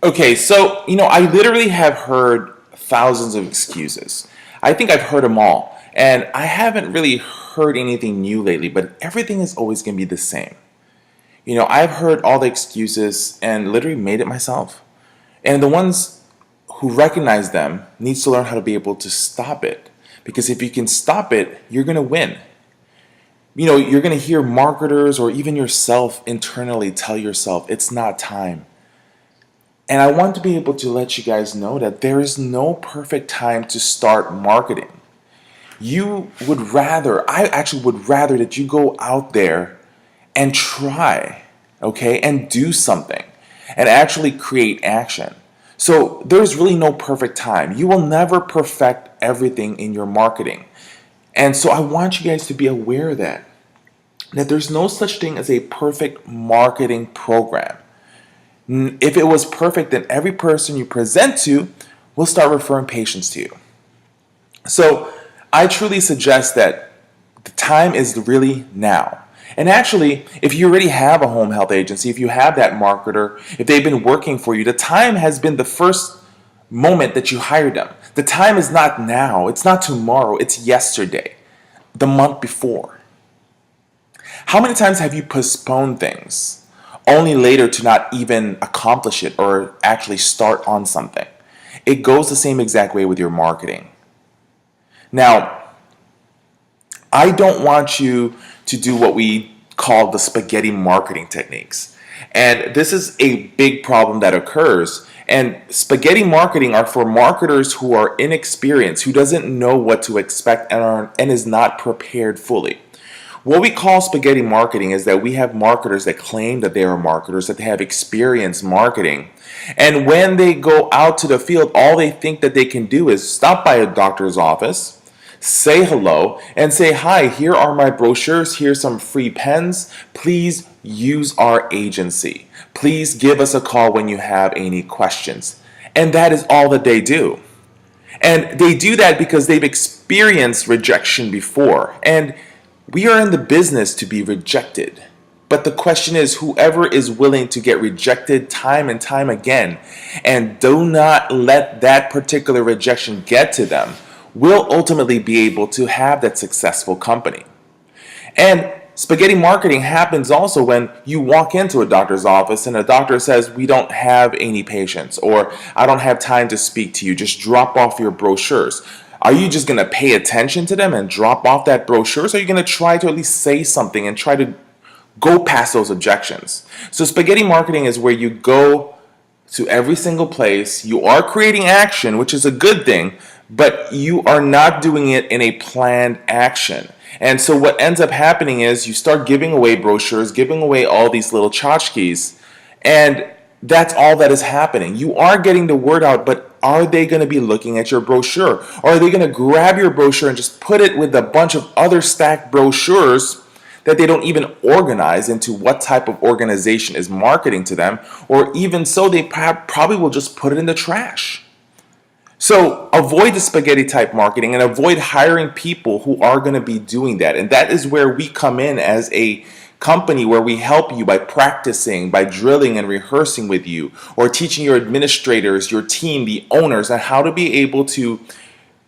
Okay, so, I literally have heard thousands of excuses. I think I've heard them all. And I haven't really heard anything new lately, but everything is always going to be the same. I've heard all the excuses and literally made it myself. And the ones who recognize them needs to learn how to be able to stop it. Because if you can stop it, you're going to win. You're going to hear marketers or even yourself internally tell yourself it's not time. And I want to be able to let you guys know that there is no perfect time to start marketing. I actually would rather that you go out there and try, okay, and do something and actually create action. So there's really no perfect time. You will never perfect everything in your marketing. And so I want you guys to be aware of that there's no such thing as a perfect marketing program. If it was perfect, then every person you present to will start referring patients to you. So I truly suggest that the time is really now. And actually, if you already have a home health agency, if you have that marketer, if they've been working for you, the time has been the first moment that you hired them. The time is not now, it's not tomorrow, it's yesterday, the month before. How many times have you postponed things only later to not even accomplish it or actually start on something? It goes the same exact way with your marketing. Now, I don't want you to do what we call the spaghetti marketing techniques. And this is a big problem that occurs. And spaghetti marketing are for marketers who are inexperienced, who doesn't know what to expect and is not prepared fully. What we call spaghetti marketing is that we have marketers that claim that they are marketers, that they have experience marketing. And when they go out to the field, all they think that they can do is stop by a doctor's office, say hello, and say, "Hi, here are my brochures, here's some free pens. Please use our agency. Please give us a call when you have any questions." And that is all that they do. And they do that because they've experienced rejection before. And we are in the business to be rejected. But the question is, whoever is willing to get rejected time and time again and do not let that particular rejection get to them will ultimately be able to have that successful company. And spaghetti marketing happens also when you walk into a doctor's office and a doctor says, "We don't have any patients," or "I don't have time to speak to you, just drop off your brochures." Are you just going to pay attention to them and drop off that brochure? Or are you going to try to at least say something and try to go past those objections? So spaghetti marketing is where you go to every single place. You are creating action, which is a good thing, but you are not doing it in a planned action. And so what ends up happening is you start giving away brochures, giving away all these little tchotchkes, and that's all that is happening. You are getting the word out, but are they going to be looking at your brochure? Or are they going to grab your brochure and just put it with a bunch of other stacked brochures that they don't even organize into what type of organization is marketing to them? Or even so, they probably will just put it in the trash. So avoid the spaghetti type marketing and avoid hiring people who are going to be doing that. And that is where we come in as a company, where we help you by practicing, by drilling and rehearsing with you, or teaching your administrators, your team, the owners, on how to be able to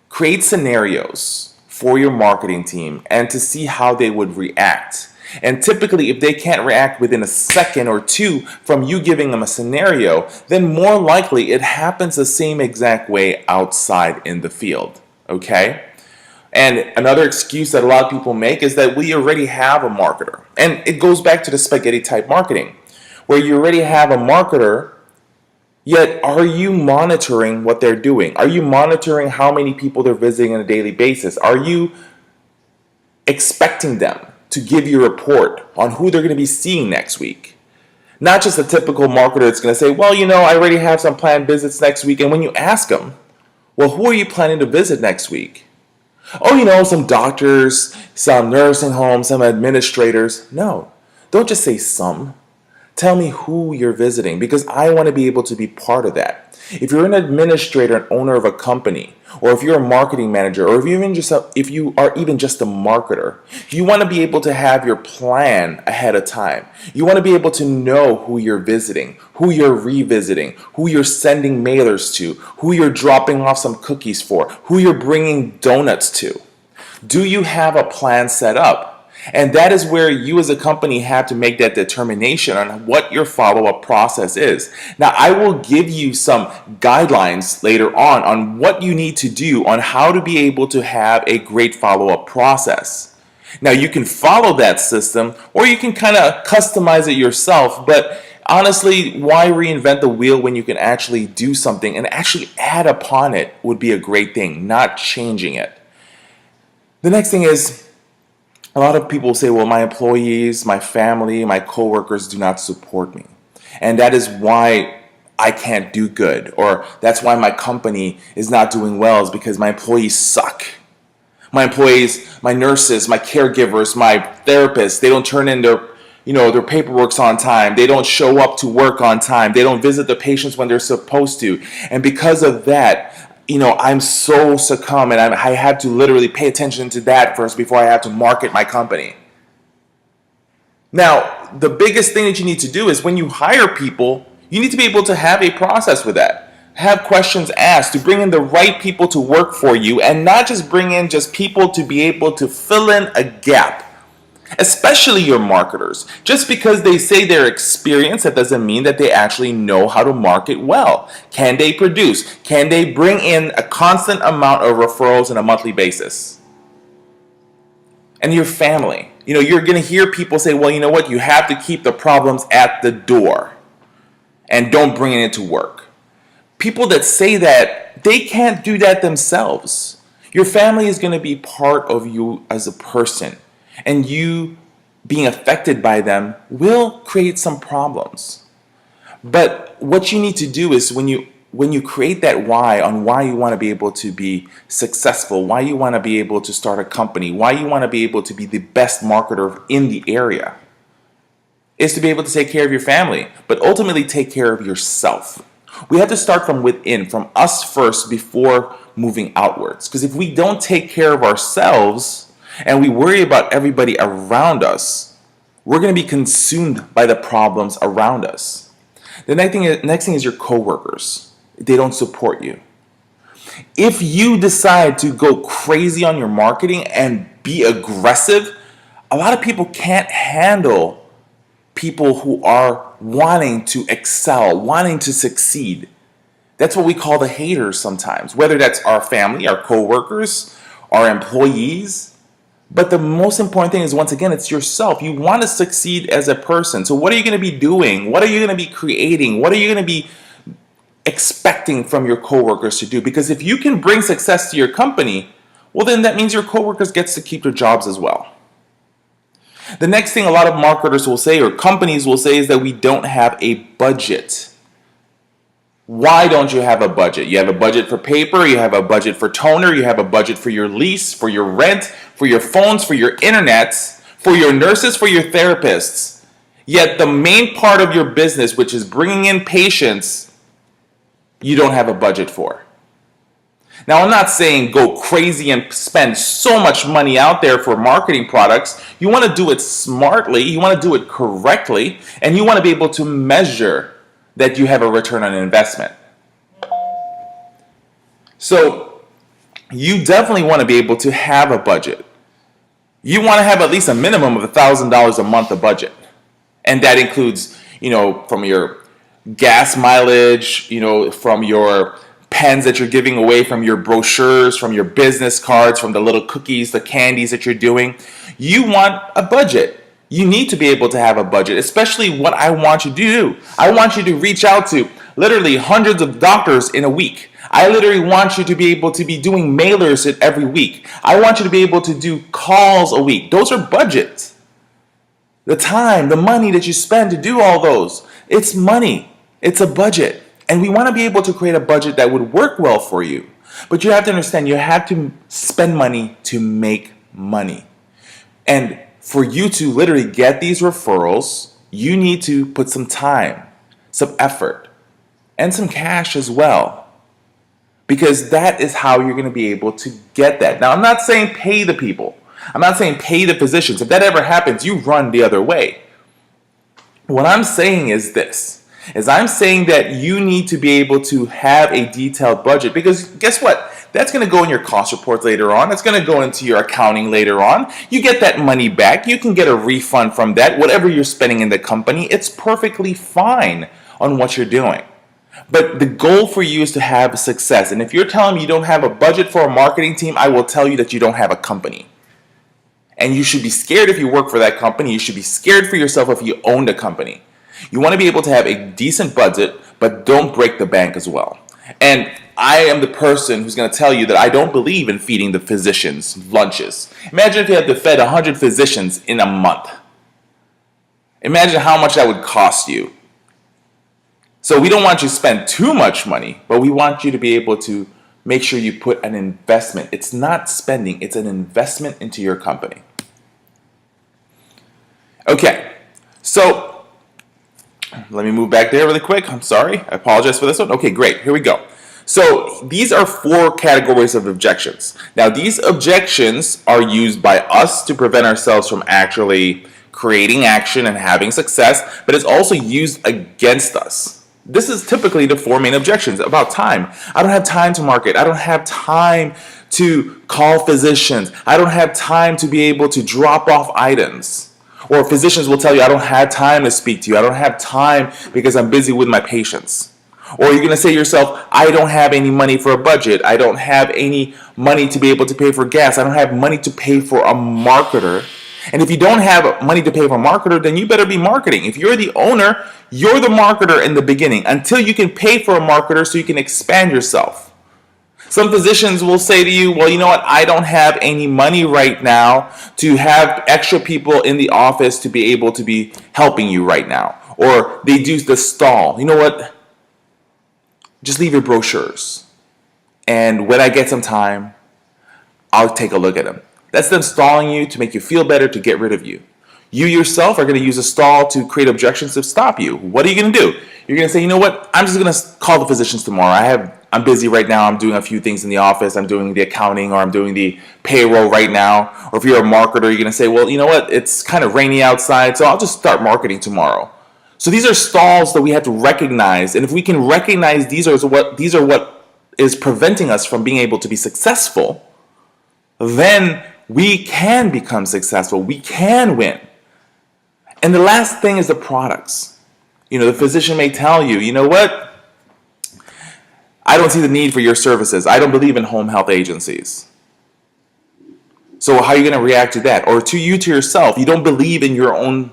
create scenarios for your marketing team and to see how they would react. And typically, if they can't react within a second or two from you giving them a scenario, then more likely it happens the same exact way outside in the field. Okay? And another excuse that a lot of people make is that we already have a marketer. And it goes back to the spaghetti type marketing, where you already have a marketer, yet are you monitoring what they're doing? Are you monitoring how many people they're visiting on a daily basis? Are you expecting them to give you a report on who they're going to be seeing next week? Not just a typical marketer that's going to say, "Well, I already have some planned visits next week." And when you ask them, "Well, who are you planning to visit next week?" "Oh, some doctors, some nursing homes, some administrators." No, don't just say some. Tell me who you're visiting because I want to be able to be part of that. If you're an administrator and owner of a company, or if you're a marketing manager, or if you are even just a marketer, you want to be able to have your plan ahead of time. You want to be able to know who you're visiting, who you're revisiting, who you're sending mailers to, who you're dropping off some cookies for, who you're bringing donuts to. Do you have a plan set up? And that is where you as a company have to make that determination on what your follow-up process is. Now, I will give you some guidelines later on what you need to do on how to be able to have a great follow-up process. Now, you can follow that system or you can kind of customize it yourself, but honestly, why reinvent the wheel when you can actually do something and actually add upon it would be a great thing, not changing it. The next thing is, a lot of people say, well, my employees, my family, my coworkers do not support me. And that is why I can't do good. Or that's why my company is not doing well, is because my employees suck. My employees, my nurses, my caregivers, my therapists, they don't turn in their paperwork on time. They don't show up to work on time. They don't visit the patients when they're supposed to. And because of that, I'm so succumb and I had to literally pay attention to that first before I have to market my company. Now, the biggest thing that you need to do is when you hire people, you need to be able to have a process with that. Have questions asked to bring in the right people to work for you and not just bring in just people to be able to fill in a gap. Especially your marketers. Just because they say they're experienced, that doesn't mean that they actually know how to market well. Can they produce? Can they bring in a constant amount of referrals on a monthly basis? And your family. You're going to hear people say, well, you know what? You have to keep the problems at the door and don't bring it into work. People that say that, they can't do that themselves. Your family is going to be part of you as a person. And you being affected by them will create some problems. But what you need to do is when you create that why on why you want to be able to be successful, why you want to be able to start a company, why you want to be able to be the best marketer in the area, is to be able to take care of your family, but ultimately take care of yourself. We have to start from within, from us first before moving outwards. Because if we don't take care of ourselves, and we worry about everybody around us, we're going to be consumed by the problems around us. The next thing is your coworkers. They don't support you. If you decide to go crazy on your marketing and be aggressive, a lot of people can't handle people who are wanting to excel, wanting to succeed. That's what we call the haters sometimes, whether that's our family, our coworkers, our employees. But the most important thing is, once again, it's yourself. You want to succeed as a person. So what are you going to be doing? What are you going to be creating? What are you going to be expecting from your coworkers to do? Because if you can bring success to your company, well, then that means your coworkers gets to keep their jobs as well. The next thing a lot of marketers will say, or companies will say, is that we don't have a budget. Why don't you have a budget? You have a budget for paper, you have a budget for toner, you have a budget for your lease, for your rent, for your phones, for your internet, for your nurses, for your therapists. Yet the main part of your business, which is bringing in patients, you don't have a budget for. Now, I'm not saying go crazy and spend so much money out there for marketing products. You want to do it smartly, you want to do it correctly, and you want to be able to measure that you have a return on investment. So you definitely want to be able to have a budget. You want to have at least a minimum of $1,000 a month of budget. And that includes, from your gas mileage, from your pens that you're giving away, from your brochures, from your business cards, from the little cookies, the candies that you're doing. You want a budget. You need to be able to have a budget, especially what I want you to do. I want you to reach out to literally hundreds of doctors in a week. I literally want you to be able to be doing mailers every week. I want you to be able to do calls a week. Those are budgets. The time, the money that you spend to do all those, it's money. It's a budget. And we want to be able to create a budget that would work well for you. But you have to understand, you have to spend money to make money. And for you to literally get these referrals, you need to put some time, some effort, and some cash as well. Because that is how you're going to be able to get that. Now, I'm not saying pay the people. I'm not saying pay the physicians. If that ever happens, you run the other way. What I'm saying is this, is I'm saying that you need to be able to have a detailed budget, because guess what? That's going to go in your cost reports later on. It's going to go into your accounting later on. You get that money back. You can get a refund from that. Whatever you're spending in the company, it's perfectly fine on what you're doing. But the goal for you is to have success. And if you're telling me you don't have a budget for a marketing team, I will tell you that you don't have a company. And you should be scared if you work for that company. You should be scared for yourself if you owned a company. You want to be able to have a decent budget, but don't break the bank as well. And I am the person who's going to tell you that I don't believe in feeding the physicians lunches. Imagine if you had to feed 100 physicians in a month. Imagine how much that would cost you. So we don't want you to spend too much money, but we want you to be able to make sure you put an investment. It's not spending, it's an investment into your company. Okay, so let me move back there really quick. I'm sorry, I apologize for this one. Okay, great, here we go. So these are 4 categories of objections. Now these objections are used by us to prevent ourselves from actually creating action and having success, but it's also used against us. This is typically the 4 main objections about time. I don't have time to market. I don't have time to call physicians. I don't have time to be able to drop off items. Or physicians will tell you, I don't have time to speak to you. I don't have time because I'm busy with my patients. Or you're going to say to yourself, I don't have any money for a budget. I don't have any money to be able to pay for gas. I don't have money to pay for a marketer. And if you don't have money to pay for a marketer, then you better be marketing. If you're the owner, you're the marketer in the beginning until you can pay for a marketer so you can expand yourself. Some physicians will say to you, well, you know what? I don't have any money right now to have extra people in the office to be able to be helping you right now. Or they do the stall. You know what? Just leave your brochures. And when I get some time, I'll take a look at them. That's them stalling you to make you feel better, to get rid of you. You yourself are going to use a stall to create objections to stop you. What are you going to do? You're going to say, you know what? I'm just going to call the physicians tomorrow. I'm busy right now. I'm doing a few things in the office. I'm doing the accounting, or I'm doing the payroll right now. Or if you're a marketer, you're going to say, well, you know what? It's kind of rainy outside, so I'll just start marketing tomorrow. So these are stalls that we have to recognize. And if we can recognize these are what is preventing us from being able to be successful, then we can become successful. We can win. And the last thing is the products. You know, the physician may tell you, you know what? I don't see the need for your services. I don't believe in home health agencies. So how are you going to react to that? Or to yourself, you don't believe in your own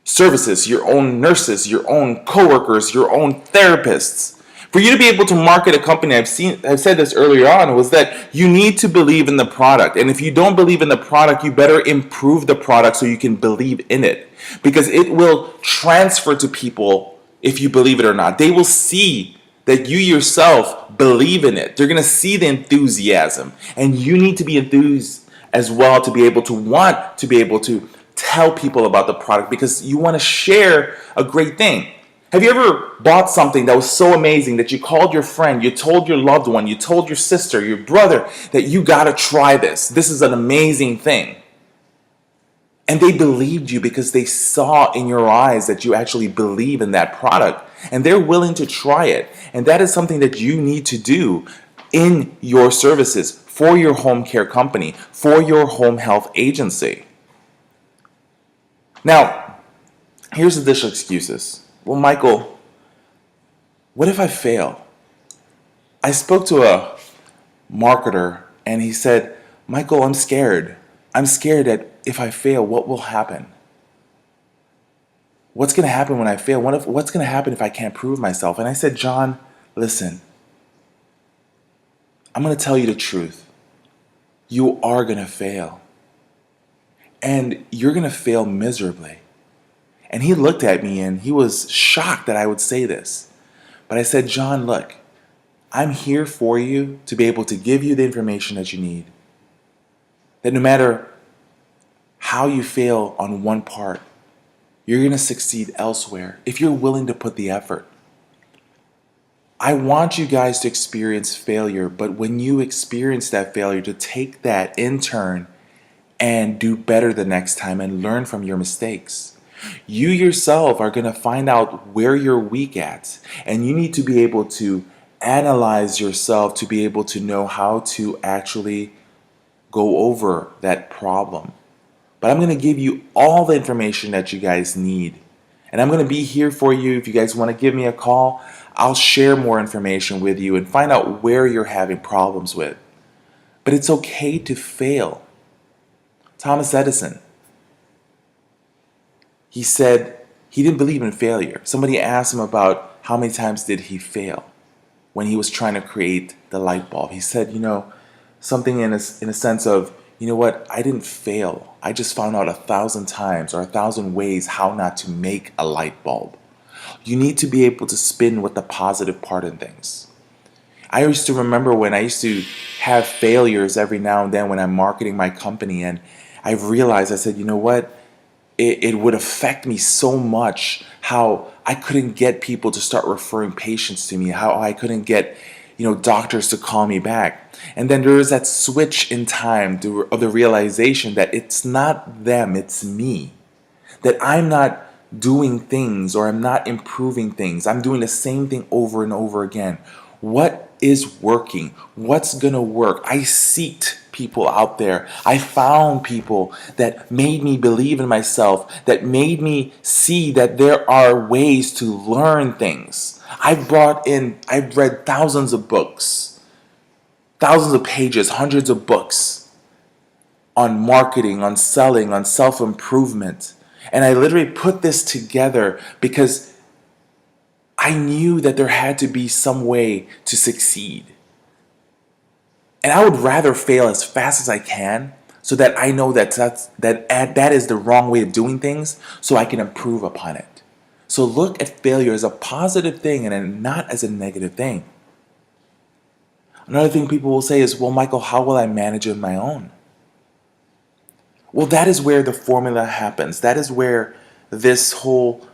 services, your own nurses, your own coworkers, your own therapists. For you to be able to market a company, I've said this earlier on, was that you need to believe in the product. And if you don't believe in the product, you better improve the product so you can believe in it. Because it will transfer to people if you believe it or not. They will see that you yourself believe in it. They're going to see the enthusiasm. And you need to be enthused as well to be able to want to be able to tell people about the product, because you want to share a great thing. Have you ever bought something that was so amazing that you called your friend, you told your loved one, you told your sister, your brother that you got to try this. This is an amazing thing. And they believed you because they saw in your eyes that you actually believe in that product, and they're willing to try it. And that is something that you need to do in your services for your home care company, for your home health agency. Now, here's the additional excuses. Well, Michael, what if I fail? I spoke to a marketer and he said, Michael, I'm scared. I'm scared that if I fail, what will happen? What's going to happen when I fail? What's going to happen if I can't prove myself? And I said, John, listen, I'm going to tell you the truth. You are going to fail. And you're going to fail miserably. And he looked at me and he was shocked that I would say this. But I said, John, look, I'm here for you to be able to give you the information that you need. That no matter how you fail on one part, You're going to succeed elsewhere if you're willing to put the effort. I want you guys to experience failure, but when you experience that failure, to take that in turn and do better the next time and learn from your mistakes. You yourself are going to find out where you're weak at, and you need to be able to analyze yourself to be able to know how to actually go over that problem. But I'm going to give you all the information that you guys need. And I'm going to be here for you. If you guys want to give me a call, I'll share more information with you and find out where you're having problems with. But it's okay to fail. Thomas Edison, he said he didn't believe in failure. Somebody asked him about how many times did he fail when he was trying to create the light bulb. He said, something in a sense of, you know what, I didn't fail. I just found out 1,000 times or 1,000 ways how not to make a light bulb. You need to be able to spin with the positive part in things. I used to remember when I used to have failures every now and then when I'm marketing my company, and I've realized, I said, you know what, it would affect me so much how I couldn't get people to start referring patients to me, how I couldn't get doctors to call me back. And then there was that switch in time of the realization that it's not them, it's me. That I'm not doing things or I'm not improving things. I'm doing the same thing over and over again. What is working? What's going to work? I seeked people out there. I found people that made me believe in myself, that made me see that there are ways to learn things. I've read thousands of books, thousands of pages, hundreds of books on marketing, on selling, on self-improvement. And I literally put this together because I knew that there had to be some way to succeed. And I would rather fail as fast as I can so that I know that that is the wrong way of doing things so I can improve upon it. So look at failure as a positive thing and not as a negative thing. Another thing people will say is, well, Michael, how will I manage it on my own? Well, that is where the formula happens. That is where this whole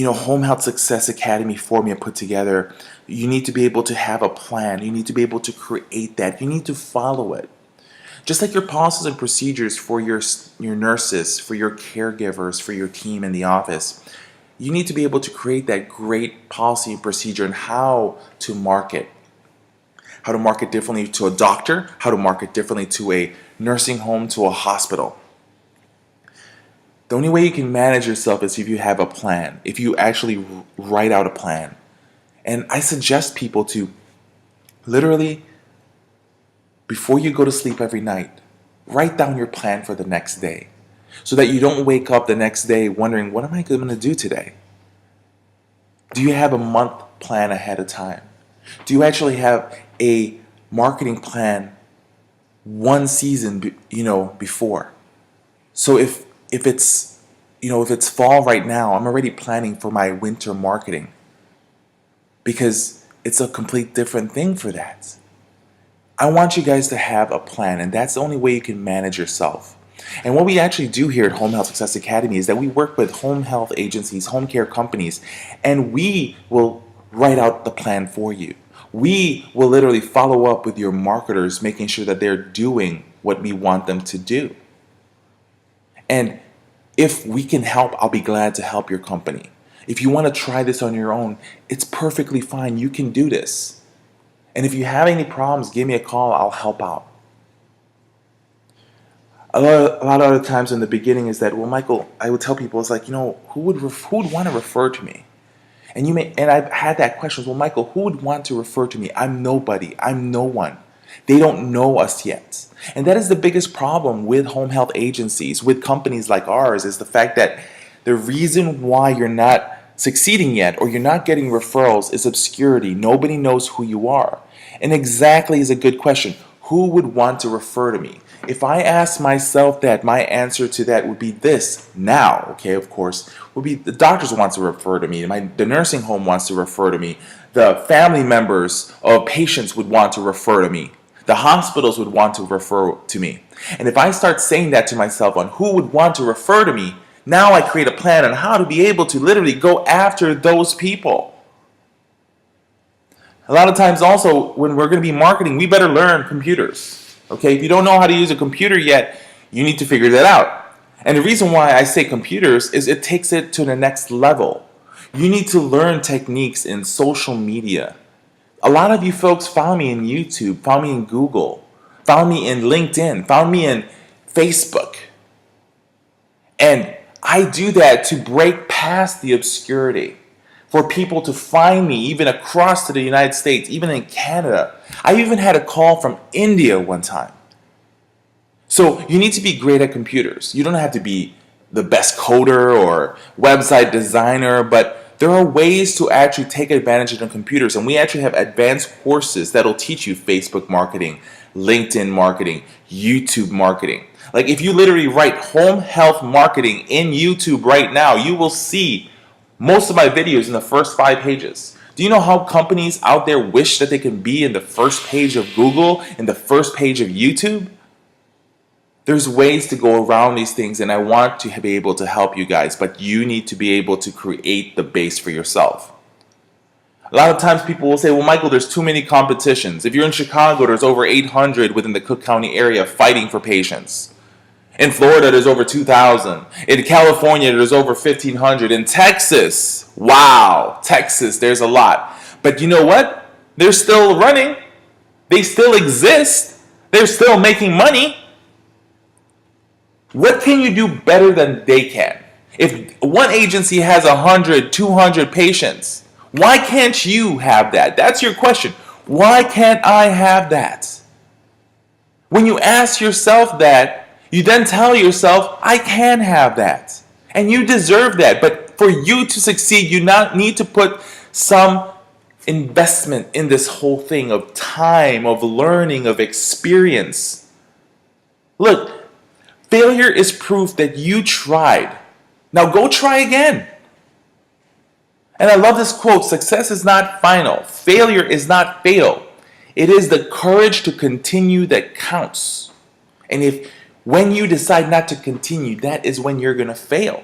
Home Health Success Academy formula put together. You need to be able to have a plan. You need to be able to create that. You need to follow it. Just like your policies and procedures for your nurses, for your caregivers, for your team in the office, you need to be able to create that great policy and procedure on how to market. How to market differently to a doctor, how to market differently to a nursing home, to a hospital. The only way you can manage yourself is if you have a plan, if you actually write out a plan. And I suggest people to literally, before you go to sleep every night, write down your plan for the next day so that you don't wake up the next day wondering, what am I going to do today? Do you have a month plan ahead of time? Do you actually have a marketing plan one season before? So if it's fall right now, I'm already planning for my winter marketing because it's a complete different thing for that. I want you guys to have a plan, and that's the only way you can manage yourself. And what we actually do here at Home Health Success Academy is that we work with home health agencies, home care companies, and we will write out the plan for you. We will literally follow up with your marketers, making sure that they're doing what we want them to do. And if we can help, I'll be glad to help your company. If you want to try this on your own, it's perfectly fine. You can do this. And if you have any problems, give me a call. I'll help out. A lot of other times in the beginning is that, well, Michael, I would tell people, it's like, who would want to refer to me? And I've had that question. Well, Michael, who would want to refer to me? I'm nobody. I'm no one. They don't know us yet. And that is the biggest problem with home health agencies, with companies like ours, is the fact that the reason why you're not succeeding yet or you're not getting referrals is obscurity. Nobody knows who you are. And exactly is a good question. Who would want to refer to me? If I ask myself that, my answer to that would be this now, okay, of course, would be the doctors want to refer to me, the nursing home wants to refer to me, the family members of patients would want to refer to me, The hospitals would want to refer to me. And if I start saying that to myself on who would want to refer to me, now I create a plan on how to be able to literally go after those people. A lot of times also, when we're going to be marketing, we better learn computers. Okay, if you don't know how to use a computer yet, you need to figure that out. And the reason why I say computers is it takes it to the next level. You need to learn techniques in social media. A lot of you folks found me in YouTube, found me in Google, found me in LinkedIn, found me in Facebook. And I do that to break past the obscurity, for people to find me even across to the United States, even in Canada. I even had a call from India one time. So you need to be great at computers. You don't have to be the best coder or website designer, but there are ways to actually take advantage of the computers. And we actually have advanced courses that'll teach you Facebook marketing, LinkedIn marketing, YouTube marketing. Like if you literally write home health marketing in YouTube right now, you will see most of my videos in the first 5 pages. Do you know how companies out there wish that they can be in the first page of Google, in the first page of YouTube? There's ways to go around these things, and I want to be able to help you guys, but you need to be able to create the base for yourself. A lot of times people will say, well, Michael, there's too many competitions. If you're in Chicago, there's over 800 within the Cook County area fighting for patients. In Florida, there's over 2,000. In California, there's over 1,500. In Texas, wow, Texas, there's a lot. But you know what? They're still running. They still exist. They're still making money. What can you do better than they can? If one agency has 100, 200 patients, why can't you have that? That's your question. Why can't I have that? When you ask yourself that, you then tell yourself, I can have that. And you deserve that. But for you to succeed, you need to put some investment in this whole thing of time, of learning, of experience. Look, failure is proof that you tried. Now go try again. And I love this quote, success is not final. Failure is not fail. It is the courage to continue that counts. And when you decide not to continue, that is when you're going to fail.